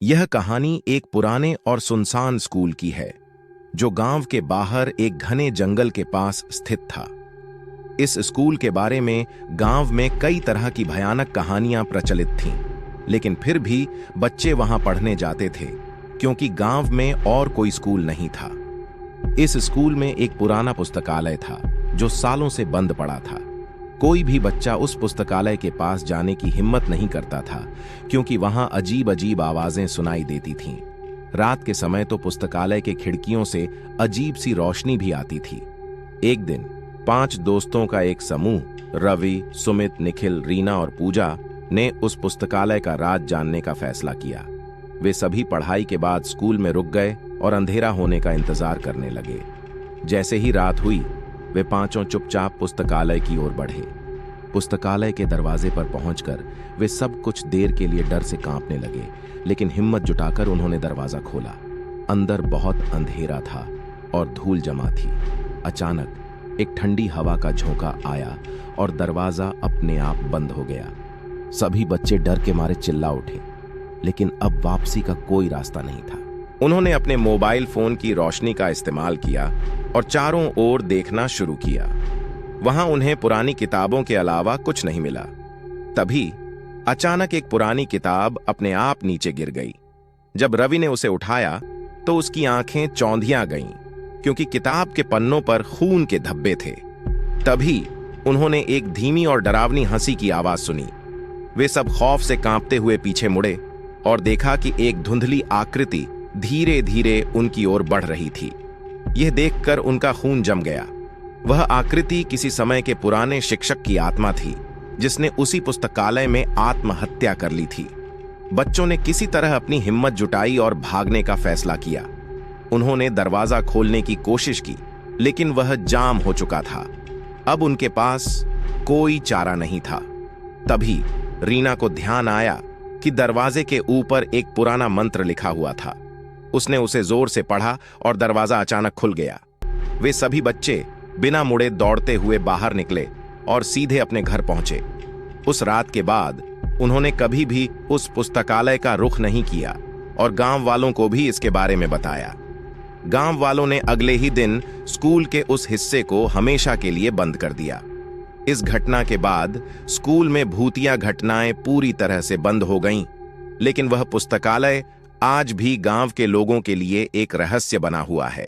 यह कहानी एक पुराने और सुनसान स्कूल की है जो गांव के बाहर एक घने जंगल के पास स्थित था। इस स्कूल के बारे में गांव में कई तरह की भयानक कहानियां प्रचलित थीं, लेकिन फिर भी बच्चे वहां पढ़ने जाते थे क्योंकि गांव में और कोई स्कूल नहीं था। इस स्कूल में एक पुराना पुस्तकालय था जो सालों से बंद पड़ा था। कोई भी बच्चा उस पुस्तकालय के पास जाने की हिम्मत नहीं करता था क्योंकि वहां अजीब अजीब आवाजें सुनाई देती थीं। रात के समय तो पुस्तकालय के खिड़कियों से अजीब सी रोशनी भी आती थी। एक दिन 5 दोस्तों का एक समूह, रवि, सुमित, निखिल, रीना और पूजा ने उस पुस्तकालय का राज जानने का फैसला किया। वे सभी पढ़ाई के बाद स्कूल में रुक गए और अंधेरा होने का इंतजार करने लगे। जैसे ही रात हुई, वे पांचों चुपचाप पुस्तकालय की ओर बढ़े। पुस्तकालय के दरवाजे पर पहुंचकर वे सब कुछ देर के लिए डर से कांपने लगे, लेकिन हिम्मत जुटाकर उन्होंने दरवाजा खोला। अंदर बहुत अंधेरा था और धूल जमा थी। अचानक एक ठंडी हवा का झोंका आया और दरवाजा अपने आप बंद हो गया। सभी बच्चे डर के मारे चिल्ला उठे, लेकिन अब वापसी का कोई रास्ता नहीं था। उन्होंने अपने मोबाइल फोन की रोशनी का इस्तेमाल किया और चारों ओर देखना शुरू किया। वहां उन्हें पुरानी किताबों के अलावा कुछ नहीं मिला। तभी अचानक एक पुरानी किताब अपने आप नीचे गिर गई। जब रवि ने उसे उठाया तो उसकी आंखें चौंधिया गईं क्योंकि किताब के पन्नों पर खून के धब्बे थे। तभी उन्होंने एक धीमी और डरावनी हंसी की आवाज सुनी। वे सब खौफ से कांपते हुए पीछे मुड़े और देखा कि एक धुंधली आकृति धीरे धीरे उनकी ओर बढ़ रही थी। यह देखकर उनका खून जम गया। वह आकृति किसी समय के पुराने शिक्षक की आत्मा थी जिसने उसी पुस्तकालय में आत्महत्या कर ली थी। बच्चों ने किसी तरह अपनी हिम्मत जुटाई और भागने का फैसला किया। उन्होंने दरवाजा खोलने की कोशिश की, लेकिन वह जाम हो चुका था। अब उनके पास कोई चारा नहीं था। तभी रीना को ध्यान आया कि दरवाजे के ऊपर एक पुराना मंत्र लिखा हुआ था। उसने उसे जोर से पढ़ा और दरवाजा अचानक खुल गया। वे सभी बच्चे बिना मुड़े दौड़ते हुए बाहर निकले और सीधे अपने घर पहुंचे। उस रात के बाद उन्होंने कभी भी उस पुस्तकालय का रुख नहीं किया और गांव वालों को भी इसके बारे में बताया। गांव वालों ने अगले ही दिन स्कूल के उस हिस्से को हमेशा के लिए बंद कर दिया। इस घटना के बाद स्कूल में भूतिया घटनाएं पूरी तरह से बंद हो गईं, लेकिन वह पुस्तकालय आज भी गांव के लोगों के लिए एक रहस्य बना हुआ है।